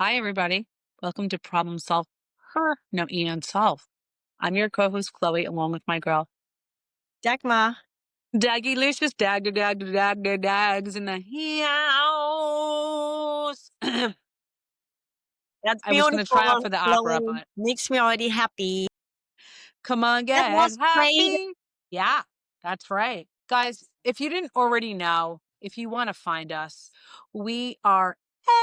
Hi, everybody. Welcome to Problem Solve Her, no E on Solve. I'm your co-host, Chloe, along with my girl, Dagmar. Daggylicious, dags in the house. That's I was going to try out beautiful, for the opera, Chloe. but Makes me already happy. come on, That get was great. happy. Yeah, that's right. Guys, if you didn't already know, if you want to find us, we are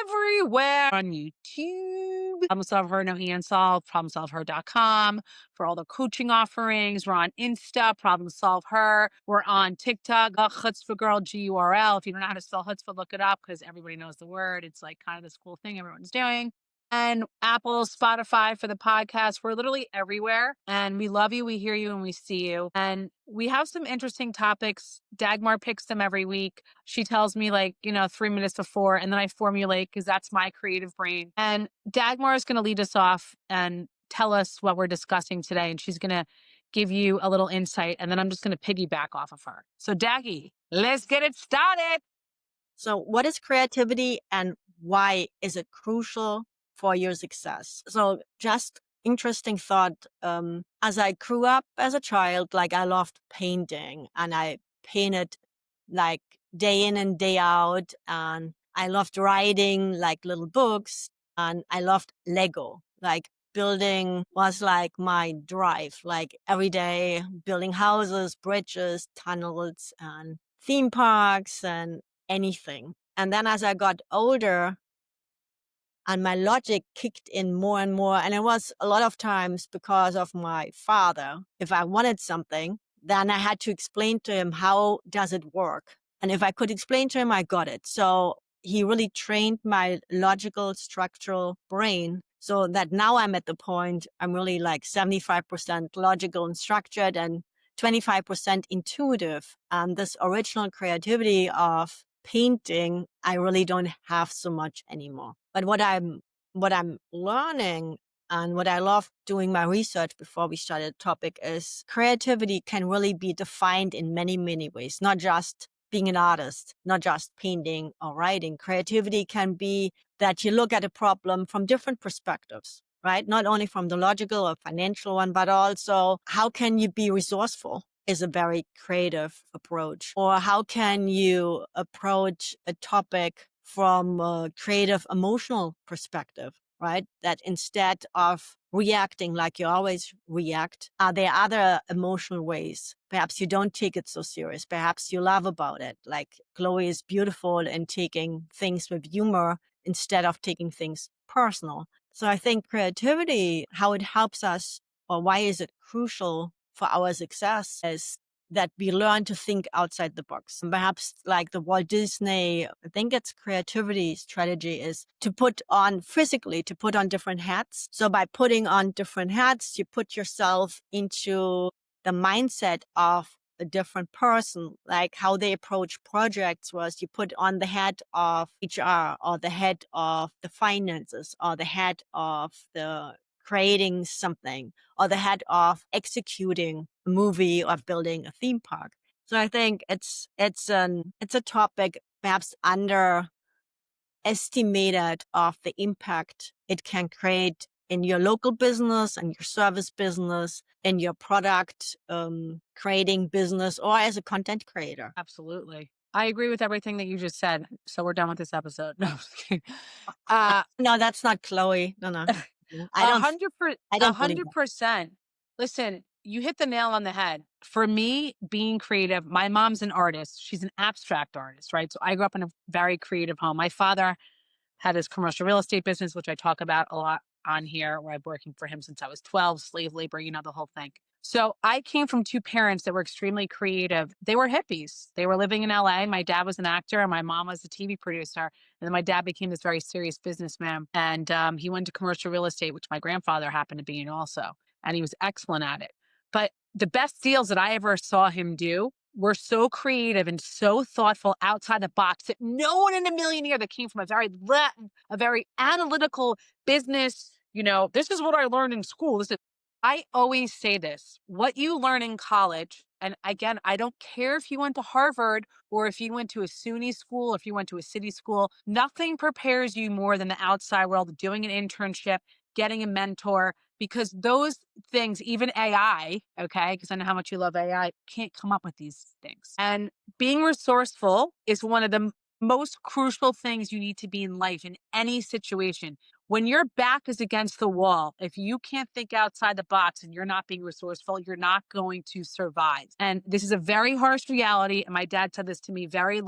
everywhere on YouTube. ProblemSolvHer, no hand solve, ProblemSolvHer.com for all the coaching offerings. We're on Insta, Problem Solve Her. We're on TikTok, Chutzpah Girl, GURL. If you don't know how to spell Chutzpah, look it up because everybody knows the word. It's like kind of this cool thing everyone's doing. And Apple, Spotify for the podcast. We're literally everywhere. And we love you. We hear you and we see you. And we have some interesting topics. Dagmar picks them every week. She tells me 3 minutes before, and then I formulate because that's my creative brain. And Dagmar is going to lead us off and tell us what we're discussing today. And she's going to give you a little insight. And then I'm just going to piggyback off of her. So Daggy, let's get it started. So what is creativity and why is it crucial for your success? So just interesting thought. As I grew up as a child, I loved painting and I painted like day in and day out. And I loved writing little books and I loved Lego. Building was my drive, every day building houses, bridges, tunnels, and theme parks and anything. And then as I got older and my logic kicked in more and more, and it was a lot of times because of my father. If I wanted something, then I had to explain to him, how does it work? And if I could explain to him, I got it. So he really trained my logical, structural brain so that now I'm at the point I'm really 75% logical and structured and 25% intuitive. And this original creativity of painting, I really don't have so much anymore. But what I'm learning and what I love doing my research before we started the topic is creativity can really be defined in many, many ways, not just being an artist, not just painting or writing. Creativity can be that you look at a problem from different perspectives, right? Not only from the logical or financial one, but also how can you be resourceful is a very creative approach. Or how can you approach a topic from a creative, emotional perspective, right? That instead of reacting like you always react, are there other emotional ways? Perhaps you don't take it so serious. Perhaps you laugh about it. Like Chloe is beautiful in taking things with humor instead of taking things personal. So I think creativity, how it helps us, or why is it crucial for our success, is that we learn to think outside the box. And perhaps like the Walt Disney, I think its creativity strategy is to put on different hats. So by putting on different hats, you put yourself into the mindset of a different person, like how they approach projects was you put on the head of HR or the head of the finances or the head of the creating something or the head of executing a movie or building a theme park. So I think it's a topic perhaps underestimated of the impact it can create in your local business and your service business, in your product creating business, or as a content creator. Absolutely. I agree with everything that you just said. So we're done with this episode. No, I'm just kidding. No, that's not Chloe. No. I A don't believe that. 100%. Listen, you hit the nail on the head. For me, being creative, my mom's an artist. She's an abstract artist, right? So I grew up in a very creative home. My father had his commercial real estate business, which I talk about a lot on here, where I've been working for him since I was 12, slave labor, the whole thing. So I came from two parents that were extremely creative. They were hippies. They were living in LA. My dad was an actor and my mom was a TV producer. And then my dad became this very serious businessman. And he went to commercial real estate, which my grandfather happened to be in also. And he was excellent at it. But the best deals that I ever saw him do were so creative and so thoughtful outside the box that no one in a million years that came from a very analytical business, this is what I learned in school. I always say this, what you learn in college And again, I don't care if you went to Harvard or if you went to a SUNY school, or if you went to a city school, nothing prepares you more than the outside world, doing an internship, getting a mentor, because those things, even AI, okay, because I know how much you love AI, can't come up with these things. And being resourceful is one of the most crucial things you need to be in life in any situation. When your back is against the wall, if you can't think outside the box and you're not being resourceful, you're not going to survive. And this is a very harsh reality. And my dad said this to me very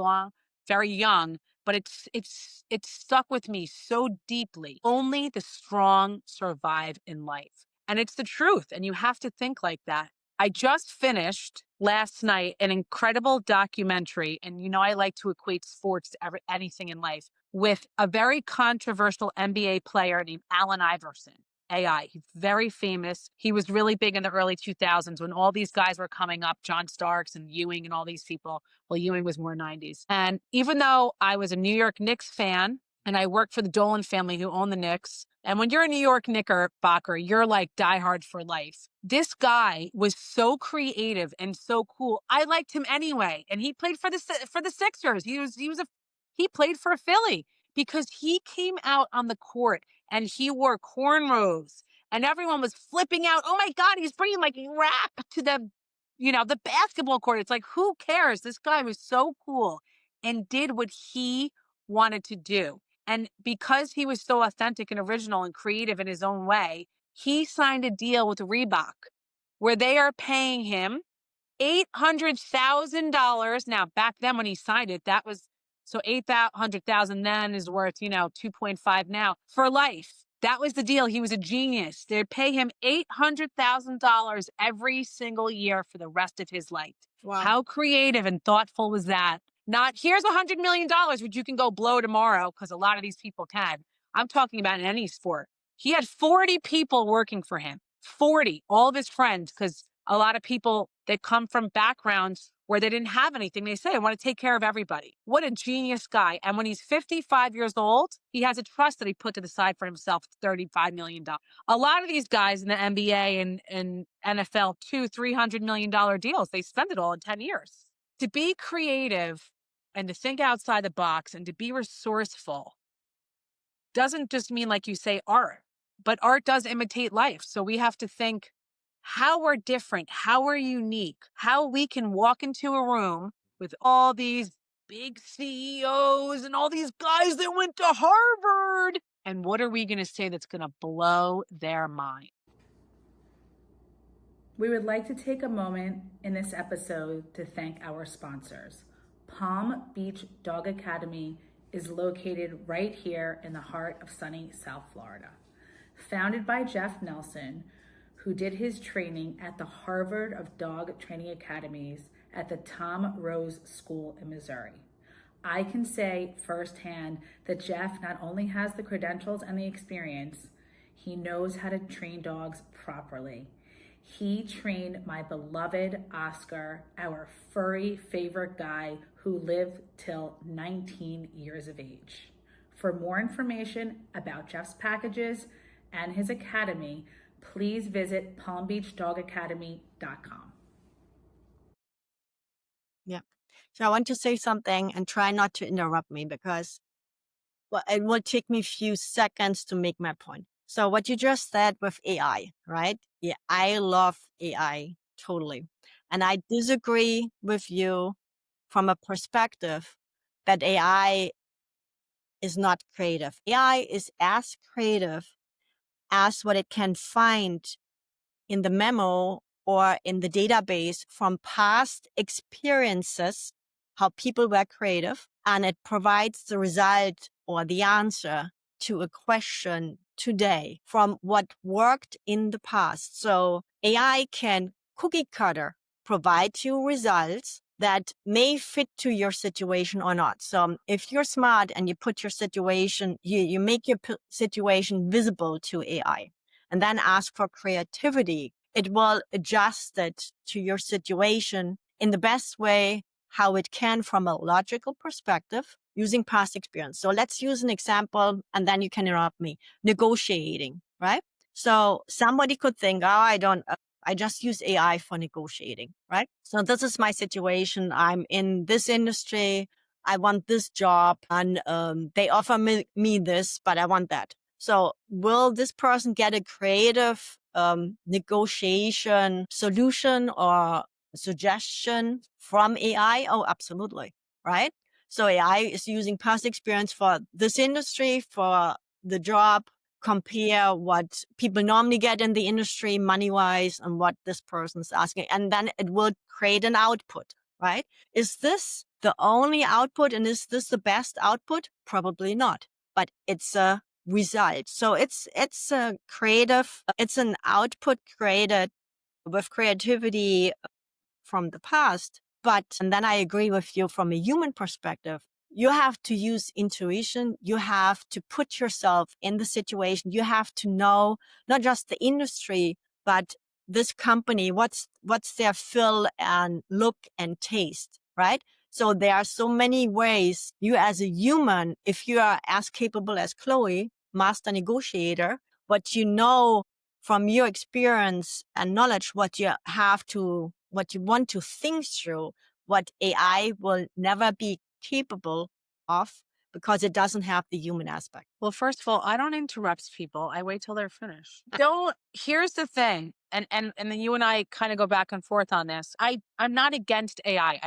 young, but it's stuck with me so deeply. Only the strong survive in life. And it's the truth. And you have to think like that. I just finished last night an incredible documentary. And I like to equate sports to anything in life, with a very controversial NBA player named Allen Iverson. AI. He's very famous. He was really big in the early 2000s when all these guys were coming up, John Starks and Ewing and all these people. Well, Ewing was more 90s. And even though I was a New York Knicks fan and I worked for the Dolan family who own the Knicks, and when you're a New York Knickerbocker, you're like diehard for life. This guy was so creative and so cool. I liked him anyway. And he played for the Sixers. He played for Philly because he came out on the court and he wore cornrows and everyone was flipping out. Oh my God, he's bringing like rap to the basketball court. It's like, who cares? This guy was so cool and did what he wanted to do. And because he was so authentic and original and creative in his own way, he signed a deal with Reebok where they are paying him $800,000. Now, back then when he signed it, that was so 800,000 then is worth, 2.5 now for life. That was the deal. He was a genius. They pay him $800,000 every single year for the rest of his life. Wow. How creative and thoughtful was that? Not here's $100 million, which you can go blow tomorrow, because a lot of these people can. I'm talking about in any sport. He had 40 people working for him, 40, all of his friends, because a lot of people that come from backgrounds where they didn't have anything, they say, I want to take care of everybody. What a genius guy. And when he's 55 years old, he has a trust that he put to the side for himself, $35 million. A lot of these guys in the NBA and NFL, $200-300 million deals, they spend it all in 10 years. To be creative and to think outside the box and to be resourceful doesn't just mean, like you say, art, but art does imitate life. So we have to think how we're different, how we're unique, how we can walk into a room with all these big CEOs and all these guys that went to Harvard. And what are we going to say that's going to blow their mind? We would like to take a moment in this episode to thank our sponsors. Palm Beach Dog Academy is located right here in the heart of sunny South Florida. Founded by Jeff Nelson, who did his training at the Harvard of Dog Training Academies at the Tom Rose School in Missouri. I can say firsthand that Jeff not only has the credentials and the experience, he knows how to train dogs properly. He trained my beloved Oscar, our furry favorite guy who lived till 19 years of age. For more information about Jeff's packages and his academy, please visit palmbeachdogacademy.com. Yeah. So I want to say something and try not to interrupt me because it will take me a few seconds to make my point. So what you just said with AI, right? Yeah, I love AI totally. And I disagree with you from a perspective that AI is not creative. AI is as creative as what it can find in the memo or in the database from past experiences, how people were creative, and it provides the result or the answer to a question today from what worked in the past. So AI can cookie cutter provide you results that may fit to your situation or not. So if you're smart and you put your situation, you make your situation visible to AI and then ask for creativity, it will adjust it to your situation in the best way, how it can from a logical perspective using past experience. So let's use an example and then you can interrupt me. Negotiating, right? So somebody could think, oh, I don't I just use AI for negotiating, right? So this is my situation. I'm in this industry. I want this job and they offer me this, but I want that. So will this person get a creative negotiation solution or suggestion from AI? Oh, absolutely. Right. So AI is using past experience for this industry, for the job, compare what people normally get in the industry money-wise and what this person's asking. And then it will create an output, right? Is this the only output and is this the best output? Probably not, but it's a result. So it's a creative, it's an output created with creativity from the past. But, and then I agree with you from a human perspective, you have to use intuition. You have to put yourself in the situation. You have to know not just the industry, but this company, what's their feel and look and taste, right? So there are so many ways you as a human, if you are as capable as Chloe, master negotiator, but you know from your experience and knowledge what you want to think through, what AI will never be capable of because it doesn't have the human aspect. Well, first of all, I don't interrupt people. I wait till they're finished. Here's the thing. And then you and I kind of go back and forth on this. I'm not against AI.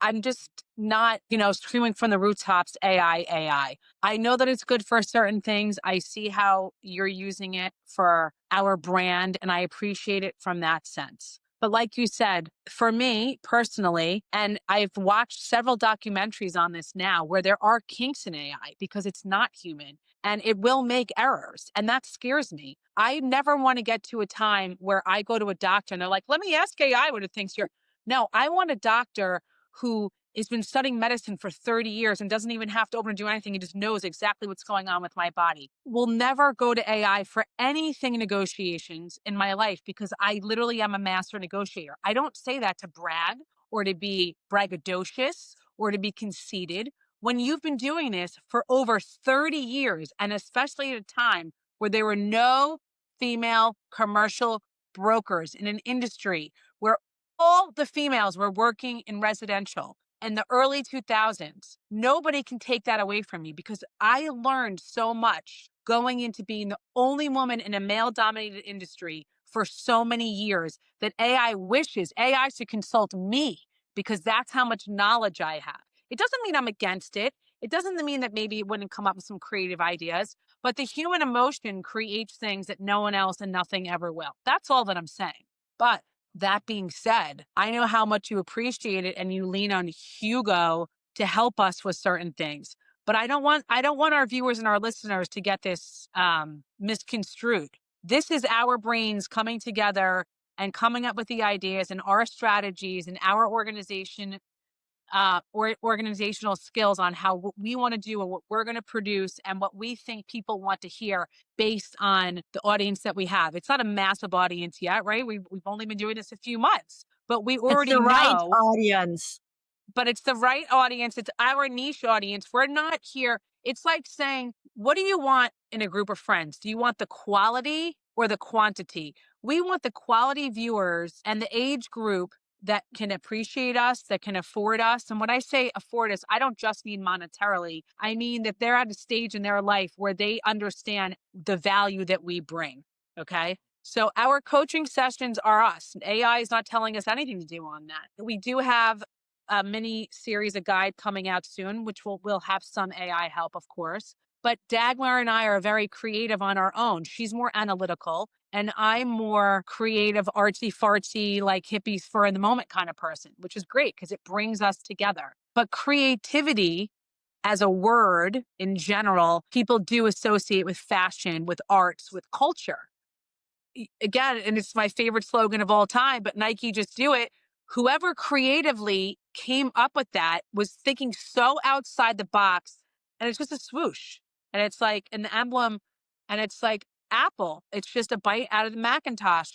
I'm just not, screaming from the rooftops, AI. I know that it's good for certain things. I see how you're using it for our brand, and I appreciate it from that sense. But like you said, for me personally, and I've watched several documentaries on this now where there are kinks in AI because it's not human and it will make errors. And that scares me. I never want to get to a time where I go to a doctor and they're like, let me ask AI what it thinks you're. No, I want a doctor who has been studying medicine for 30 years and doesn't even have to open or do anything. He just knows exactly what's going on with my body. Will never go to AI for anything in negotiations in my life because I literally am a master negotiator. I don't say that to brag or to be braggadocious or to be conceited. When you've been doing this for over 30 years, and especially at a time where there were no female commercial brokers in an industry where all the females were working in residential in the early 2000s. Nobody can take that away from me because I learned so much going into being the only woman in a male-dominated industry for so many years that AI should consult me because that's how much knowledge I have. It doesn't mean I'm against it. It doesn't mean that maybe it wouldn't come up with some creative ideas, but the human emotion creates things that no one else and nothing ever will. That's all that I'm saying. But that being said, I know how much you appreciate it and you lean on Hugo to help us with certain things. But I don't want our viewers and our listeners to get this misconstrued. This is our brains coming together and coming up with the ideas and our strategies and our organizational skills on what we want to do and what we're going to produce and what we think people want to hear based on the audience that we have. It's not a massive audience yet, right? We've only been doing this a few months, but we already it's the right know. audience. But it's the right audience. It's our niche audience. We're not here. It's like saying, what do you want in a group of friends? Do you want the quality or the quantity? We want the quality viewers and the age group that can appreciate us, that can afford us. And when I say afford us, I don't just mean monetarily. I mean that they're at a stage in their life where they understand the value that we bring. Okay. So our coaching sessions are us. AI is not telling us anything to do on that. We do have a mini series, a guide coming out soon, which will have some AI help, of course. But Dagmar and I are very creative on our own. She's more analytical and I'm more creative, artsy fartsy, like hippies for the moment kind of person, which is great because it brings us together. But creativity as a word in general, people do associate with fashion, with arts, with culture. Again, and it's my favorite slogan of all time, but Nike just do it. Whoever creatively came up with that was thinking so outside the box, and it's just a swoosh. And it's like an emblem, and it's like Apple. It's just a bite out of the Macintosh.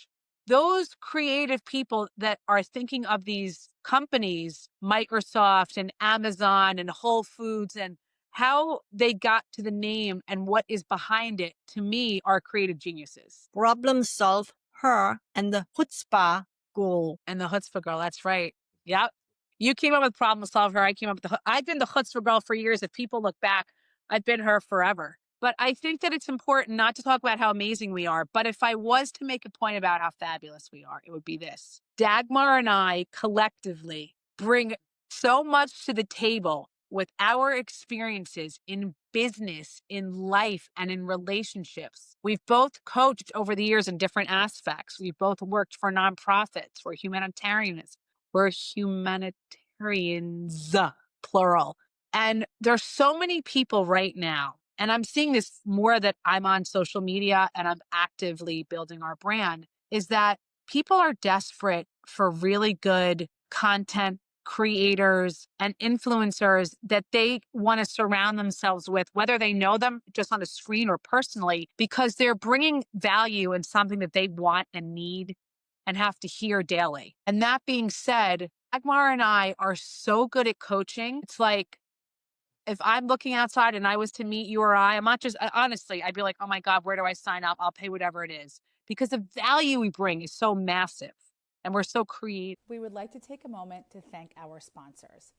Those creative people that are thinking of these companies, Microsoft and Amazon and Whole Foods, and how they got to the name and what is behind it, to me, are creative geniuses. Problem solve her and the chutzpah goal. And the chutzpah girl, that's right. Yep. You came up with problem solver. I came up with I've been the chutzpah girl for years. If people look back, I've been her forever. But I think that it's important not to talk about how amazing we are. But if I was to make a point about how fabulous we are, it would be this. Dagmar and I collectively bring so much to the table with our experiences in business, in life, and in relationships. We've both coached over the years in different aspects. We've both worked for nonprofits. We're humanitarians. We're humanitarians, plural. And there's so many people right now, and I'm seeing this more that I'm on social media and I'm actively building our brand, is that people are desperate for really good content creators and influencers that they want to surround themselves with, whether they know them just on a screen or personally, because they're bringing value in something that they want and need and have to hear daily. And that being said, Dagmar and I are so good at coaching. It's like, if I'm looking outside and I was to meet you or I'm not just, honestly, I'd be like, oh my God, where do I sign up? I'll pay whatever it is. Because the value we bring is so massive and we're so creative. We would like to take a moment to thank our sponsors.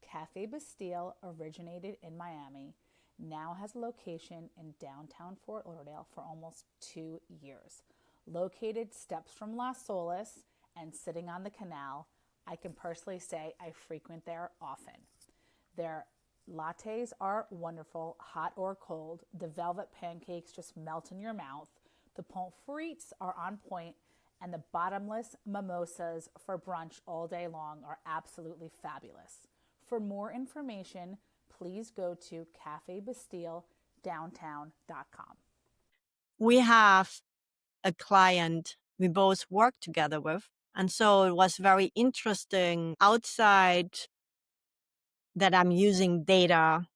Cafe Bastille originated in Miami, now has a location in downtown Fort Lauderdale for almost 2 years. Located steps from Las Solas and sitting on the canal, I can personally say I frequent there often. Their lattes are wonderful, hot or cold. The velvet pancakes just melt in your mouth. The pommes frites are on point, and the bottomless mimosas for brunch all day long are absolutely fabulous. For more information, please go to cafebastiledowntown.com. We have a client we both work together with. And so it was very interesting outside that I'm using data,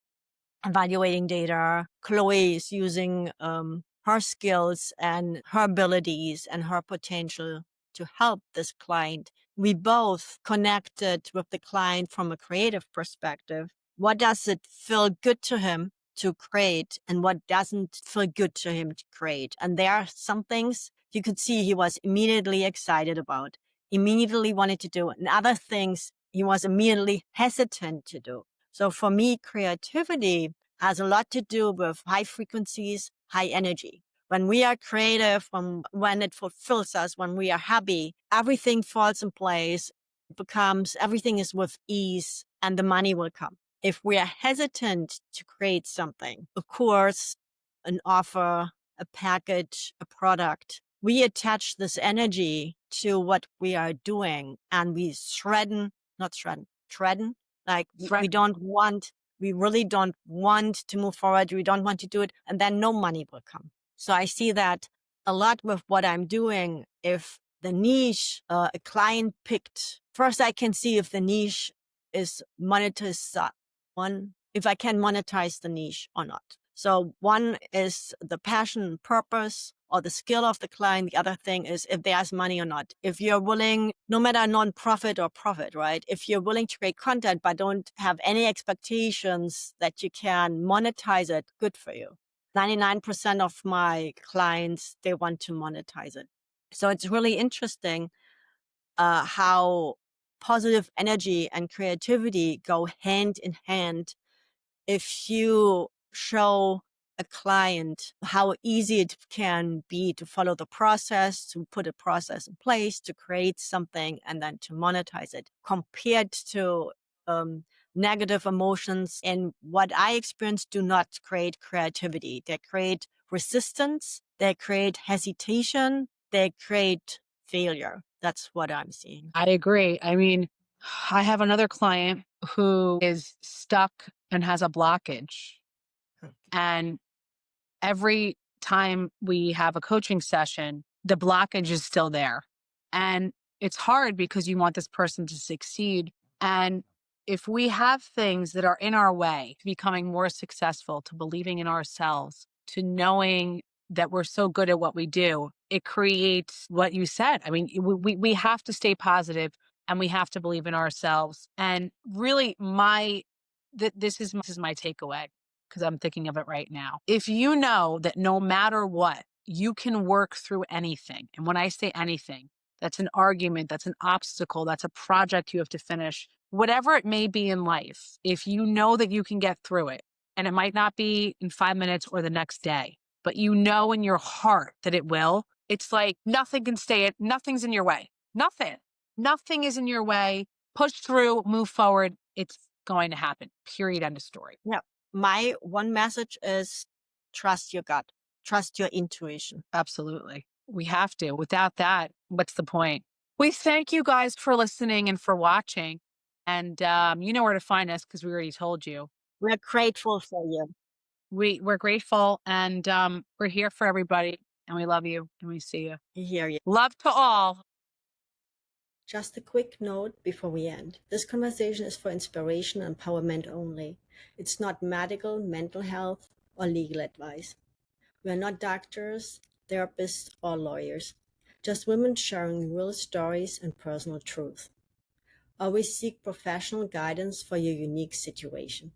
evaluating data. Chloe is using her skills and her abilities and her potential to help this client. We both connected with the client from a creative perspective. What does it feel good to him to create and what doesn't feel good to him to create? And there are some things you could see he was immediately excited about, immediately wanted to do, and other things he was immediately hesitant to do. So for me, creativity has a lot to do with high frequencies, high energy. When we are creative, when it fulfills us, when we are happy, everything falls in place, everything is with ease, and the money will come. If we are hesitant to create something, a course, an offer, a package, a product, we attach this energy to what we are doing and we shredden. Like we really don't want to move forward. We don't want to do it. And then no money will come. So I see that a lot with what I'm doing. If the niche a client picked, first I can see if the niche is monetized, if I can monetize the niche or not. So one is the passion, purpose, or the skill of the client. The other thing is if there's money or not. If you're willing, no matter non-profit or profit, right? If you're willing to create content but don't have any expectations that you can monetize it, good for you. 99% of my clients, they want to monetize it. So it's really interesting how positive energy and creativity go hand in hand. If you show a client how easy it can be to follow the process, to put a process in place, to create something, and then to monetize it, compared to negative emotions. And what I experience do not create creativity. They create resistance. They create hesitation. They create failure. That's what I'm seeing. I agree. I mean, I have another client who is stuck and has a blockage. And every time we have a coaching session, the blockage is still there. And it's hard because you want this person to succeed. And if we have things that are in our way to becoming more successful, to believing in ourselves, to knowing that we're so good at what we do, it creates what you said. I mean, we have to stay positive and we have to believe in ourselves. And really this is my takeaway, because I'm thinking of it right now. If you know that no matter what, you can work through anything. And when I say anything, that's an argument, that's an obstacle, that's a project you have to finish, whatever it may be in life. If you know that you can get through it, and it might not be in 5 minutes or the next day, but you know in your heart that it will, it's like nothing can nothing's in your way. Nothing is in your way. Push through, move forward. It's going to happen. Period. End of story. Yeah. My one message is trust your gut, trust your intuition. Absolutely. We have to. Without that, what's the point? We thank you guys for listening and for watching. And you know where to find us because we already told you. We're grateful for you. We're grateful and we're here for everybody. And we love you and we see you. Hear you. Love to all. Just a quick note before we end. This conversation is for inspiration and empowerment only. It's not medical, mental health, or legal advice. We are not doctors, therapists, or lawyers. Just women sharing real stories and personal truth. Always seek professional guidance for your unique situation.